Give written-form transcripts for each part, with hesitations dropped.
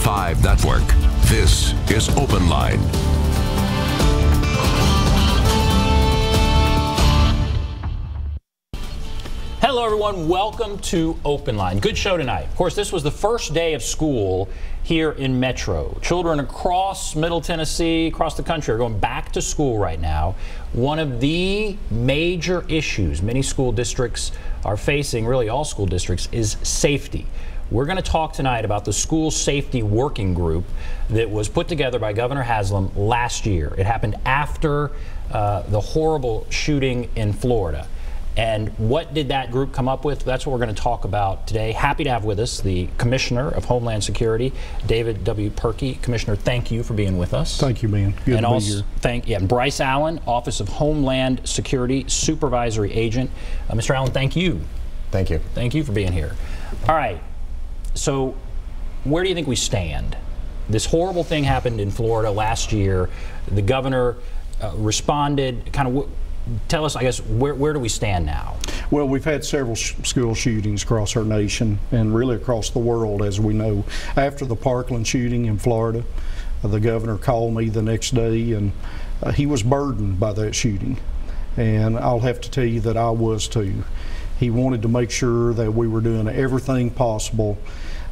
5 Network. This is Open Line. Hello everyone, welcome to Open Line. Good show tonight. Of course, this was the first day of school here in Metro. Children across Middle Tennessee, across the country, are going back to school right now. One of the major issues many school districts are facing, really all school districts, is safety. We're going to talk tonight about the School Safety Working Group that was put together by Governor Haslam last year. It happened after the horrible shooting in Florida. And what did that group come up with? That's what we're going to talk about today. Happy to have with us the Commissioner of Homeland Security, David W. Purkey. Commissioner, thank you for being with us. Thank you, man. Good to be here. And Bryce Allen, Office of Homeland Security Supervisory Agent. Mr. Allen, thank you. Thank you. Thank you for being here. All right. So where do you think we stand? This horrible thing happened in Florida last year. The governor responded. Tell us, I guess, where do we stand now? Well, we've had several school shootings across our nation and really across the world, as we know. After the Parkland shooting in Florida, the governor called me the next day, and he was burdened by that shooting. And I'll have to tell you that I was too. He wanted to make sure that we were doing everything possible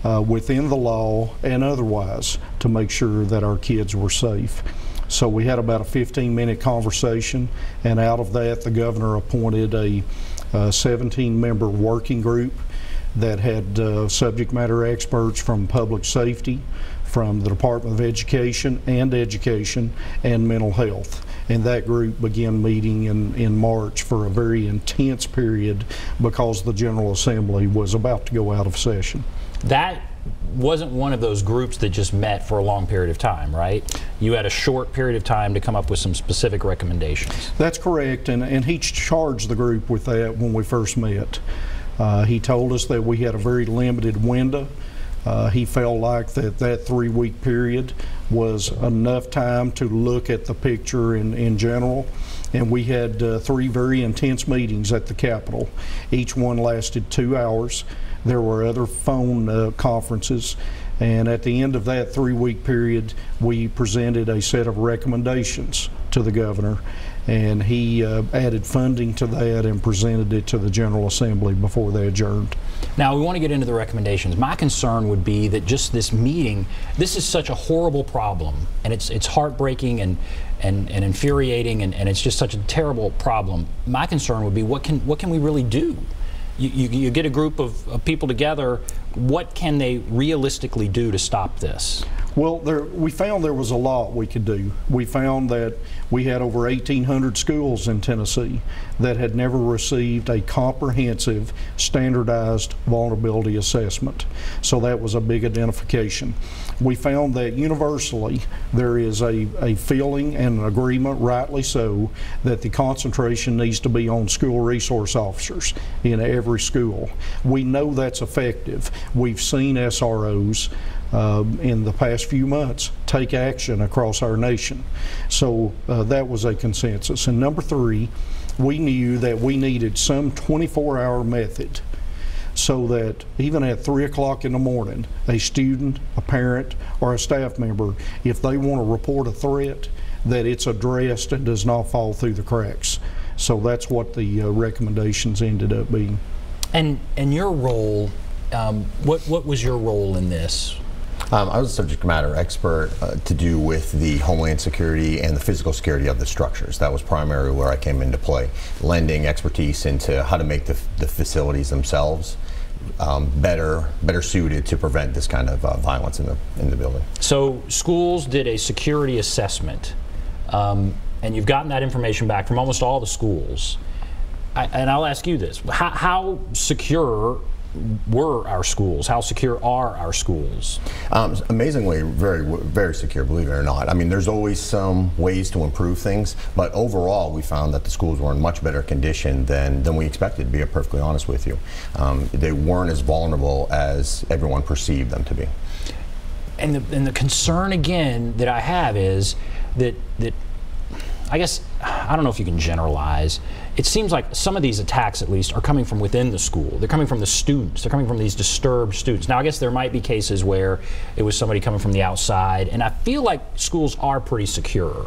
within the law and otherwise to make sure that our kids were safe. So we had about a 15-minute conversation, and out of that the governor appointed a 17-member working group that had subject matter experts from public safety, from the Department of Education and mental health. And that group began meeting in March for a very intense period because the General Assembly was about to go out of session. That wasn't one of those groups that just met for a long period of time, right? You had a short period of time to come up with some specific recommendations. That's correct, and he charged the group with that when we first met. He told us that we had a very limited window. He felt like that 3-week period was enough time to look at the picture in general. And we had 3 very intense meetings at the Capitol. Each one lasted 2 hours. There were other phone conferences, and at the end of that 3-week period, we presented a set of recommendations to the governor, and he added funding to that and presented it to the General Assembly before they adjourned. Now, we want to get into the recommendations. My concern would be that just this meeting, this is such a horrible problem, and it's heartbreaking and infuriating, and it's just such a terrible problem. My concern would be, what can we really do? You get a group of people together, what can they realistically do to stop this? Well, we found there was a lot we could do. We found that we had over 1,800 schools in Tennessee that had never received a comprehensive, standardized vulnerability assessment. So that was a big identification. We found that universally there is a feeling and an agreement, rightly so, that the concentration needs to be on school resource officers in every school. We know that's effective. We've seen SROs in the past few months take action across our nation. So that was a consensus. And number 3, we knew that we needed some 24-hour method so that even at 3 o'clock in the morning, a student, a parent, or a staff member, if they want to report a threat, that it's addressed and does not fall through the cracks. So that's what the recommendations ended up being. And your role, what was your role in this? I was a subject matter expert to do with the Homeland Security and the physical security of the structures. That was primarily where I came into play, lending expertise into how to make the facilities themselves better suited to prevent this kind of violence in the building. So schools did a security assessment, and you've gotten that information back from almost all the schools. And I'll ask you this: how secure were our schools? How secure are our schools? Amazingly, very, very secure, believe it or not. I mean, there's always some ways to improve things, but overall, we found that the schools were in much better condition than we expected, to be perfectly honest with you. They weren't as vulnerable as everyone perceived them to be. And the concern, again, that I have is that I guess, I don't know if you can generalize, it seems like some of these attacks, at least, are coming from within the school. They're coming from the students. They're coming from these disturbed students. Now, I guess there might be cases where it was somebody coming from the outside, and I feel like schools are pretty secure.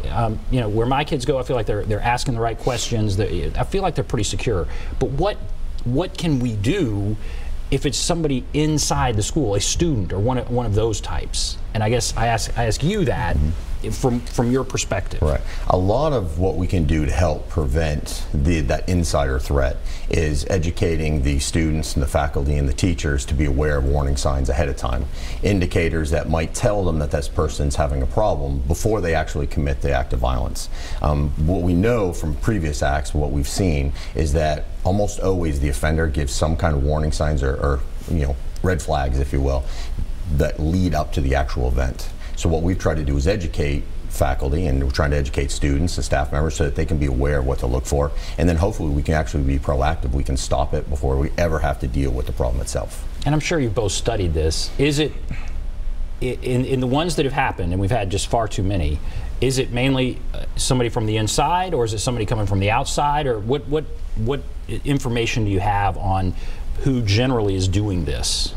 You know, where my kids go, I feel like they're asking the right questions. I feel like they're pretty secure. But what can we do if it's somebody inside the school, a student or one of those types? And I guess I ask you that from your perspective. Right. A lot of what we can do to help prevent that insider threat is educating the students and the faculty and the teachers to be aware of warning signs ahead of time, indicators that might tell them that this person's having a problem before they actually commit the act of violence. What we know from previous acts, what we've seen, is that almost always the offender gives some kind of warning signs or you know, red flags, if you will, that lead up to the actual event. So what we've tried to do is educate faculty, and we're trying to educate students and staff members so that they can be aware of what to look for, and then hopefully we can actually be proactive. We can stop it before we ever have to deal with the problem itself. And I'm sure you've both studied this. Is it, in the ones that have happened, and we've had just far too many, is it mainly somebody from the inside, or is it somebody coming from the outside, or what information do you have on who generally is doing this?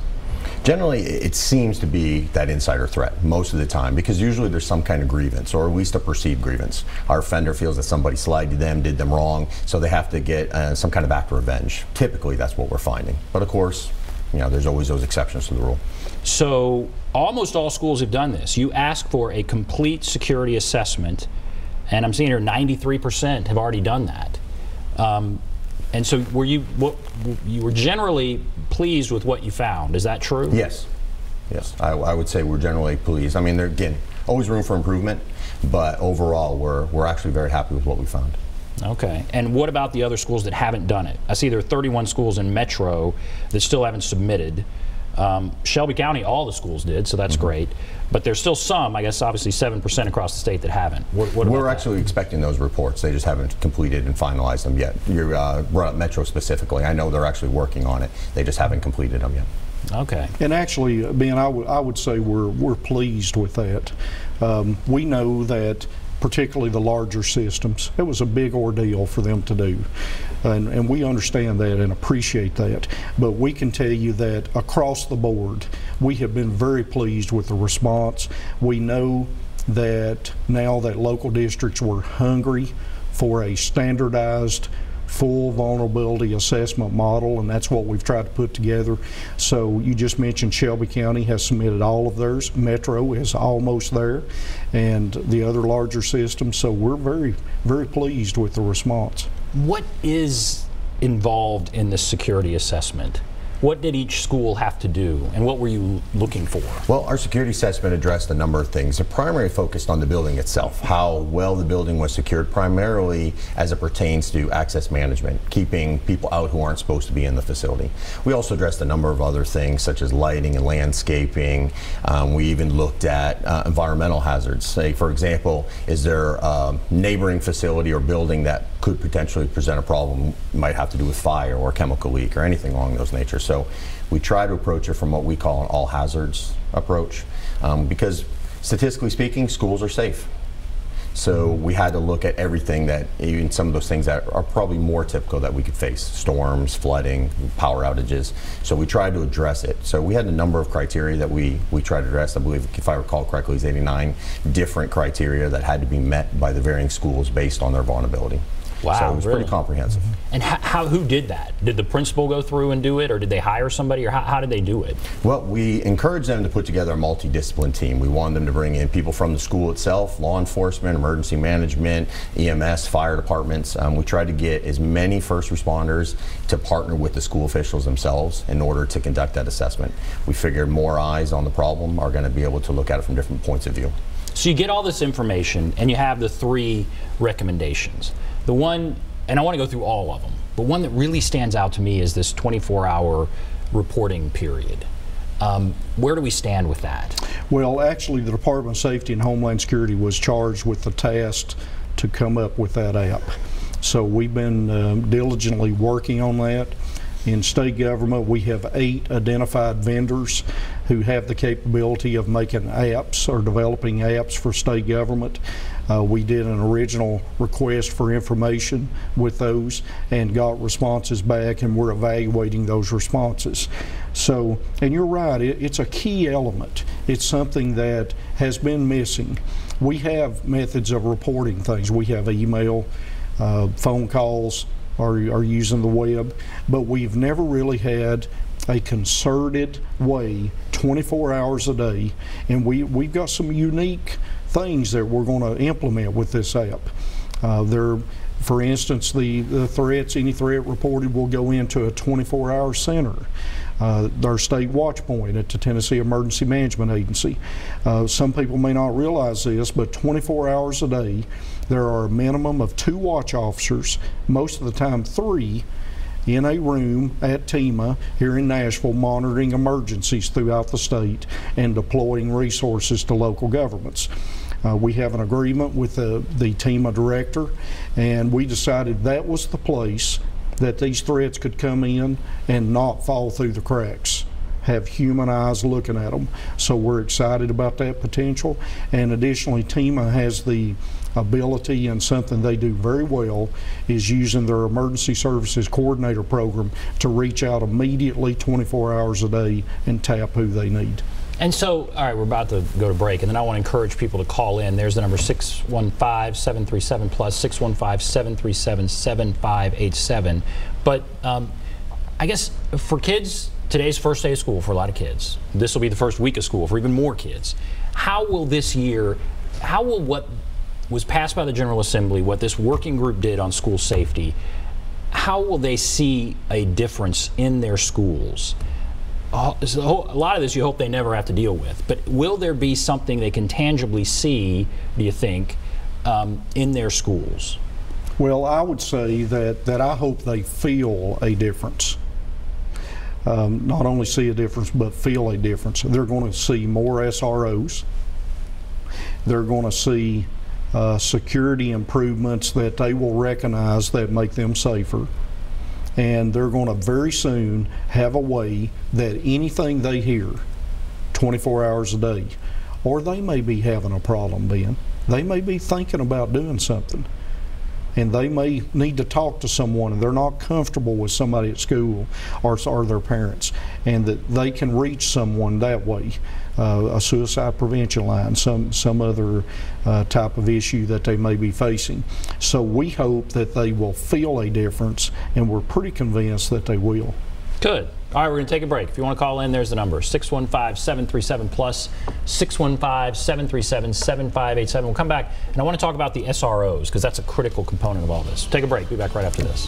Generally, it seems to be that insider threat most of the time, because usually there's some kind of grievance, or at least a perceived grievance. Our offender feels that somebody slighted them, did them wrong, so they have to get some kind of act of revenge. Typically, that's what we're finding. But of course, you know, there's always those exceptions to the rule. So almost all schools have done this. You ask for a complete security assessment, and I'm seeing here 93% have already done that. And so you were generally pleased with what you found. Is that true? Yes. Yes, I would say we're generally pleased. I mean, there, again, always room for improvement, but overall we're actually very happy with what we found. Okay. And what about the other schools that haven't done it? I see there are 31 schools in Metro that still haven't submitted. Shelby County, all the schools did, so that's great. But there's still some, I guess obviously 7% across the state that haven't. We're actually expecting those reports. They just haven't completed and finalized them yet. You brought up Metro specifically. I know they're actually working on it. They just haven't completed them yet. Okay. And actually, Ben, I would say we're pleased with that. We know that particularly the larger systems, it was a big ordeal for them to do. And we understand that and appreciate that. But we can tell you that across the board, we have been very pleased with the response. We know that now that local districts were hungry for a standardized full vulnerability assessment model, and that's what we've tried to put together. So you just mentioned Shelby County has submitted all of theirs. Metro is almost there, and the other larger systems. So we're very, very pleased with the response. What is involved in this security assessment? What did each school have to do, and what were you looking for? Well, our security assessment addressed a number of things. The primary focused on the building itself, how well the building was secured, primarily as it pertains to access management, keeping people out who aren't supposed to be in the facility. We also addressed a number of other things, such as lighting and landscaping. We even looked at environmental hazards. Say, for example, is there a neighboring facility or building that could potentially present a problem, might have to do with fire or chemical leak or anything along those natures. So we try to approach it from what we call an all hazards approach, because statistically speaking, schools are safe. So we had to look at everything that, even some of those things that are probably more typical that we could face, storms, flooding, power outages. So we tried to address it. So we had a number of criteria that we tried to address. I believe, if I recall correctly, it's 89 different criteria that had to be met by the varying schools based on their vulnerability. Wow, so it was really? pretty comprehensive. And who did that? Did the principal go through and do it, or did they hire somebody, or how did they do it? Well, we encouraged them to put together a multidiscipline team. We wanted them to bring in people from the school itself, law enforcement, emergency management, EMS, fire departments. We tried to get as many first responders to partner with the school officials themselves in order to conduct that assessment. We figured more eyes on the problem are going to be able to look at it from different points of view. So you get all this information, and you have the 3 recommendations. The one, and I want to go through all of them, but one that really stands out to me is this 24-hour reporting period. Where do we stand with that? Well, actually, the Department of Safety and Homeland Security was charged with the task to come up with that app. So we've been diligently working on that. In state government, we have 8 identified vendors who have the capability of making apps or developing apps for state government. We did an original request for information with those and got responses back, and we're evaluating those responses. So, and you're right, it's a key element. It's something that has been missing. We have methods of reporting things. We have email, phone calls, are using the web, but we've never really had a concerted way 24 hours a day, and we've got some unique things that we're going to implement with this app. For instance, the threats, any threat reported will go into a 24-hour center. Our state watch point at the Tennessee Emergency Management Agency. Some people may not realize this, but 24 hours a day, there are a minimum of 2 watch officers, most of the time 3, in a room at TEMA here in Nashville, monitoring emergencies throughout the state and deploying resources to local governments. We have an agreement with the TEMA director, and we decided that was the place that these threats could come in and not fall through the cracks, have human eyes looking at them. So we're excited about that potential. And additionally, TEMA has the ability, and something they do very well is using their emergency services coordinator program to reach out immediately 24 hours a day and tap who they need. And so, all right, we're about to go to break, and then I want to encourage people to call in. There's the number 615-737+, 615-737-7587. But I guess for kids, today's first day of school for a lot of kids. This will be the first week of school for even more kids. How will this year, how will what was passed by the General Assembly, what this working group did on school safety, how will they see a difference in their schools? So a lot of this you hope they never have to deal with, but will there be something they can tangibly see, do you think, in their schools? Well, I would say that I hope they feel a difference. Not only see a difference, but feel a difference. They're going to see more SROs. They're going to see security improvements that they will recognize that make them safer. And they're going to very soon have a way that anything they hear 24 hours a day, or they may be having a problem, Ben. They may be thinking about doing something, and they may need to talk to someone, and they're not comfortable with somebody at school or their parents, and that they can reach someone that way, a suicide prevention line, some other type of issue that they may be facing. So we hope that they will feel a difference, and we're pretty convinced that they will. Good. All right, we're going to take a break. If you want to call in, there's the number, 615-737+, 615-737-7587. We'll come back, and I want to talk about the SROs, because that's a critical component of all this. Take a break. Be back right after this.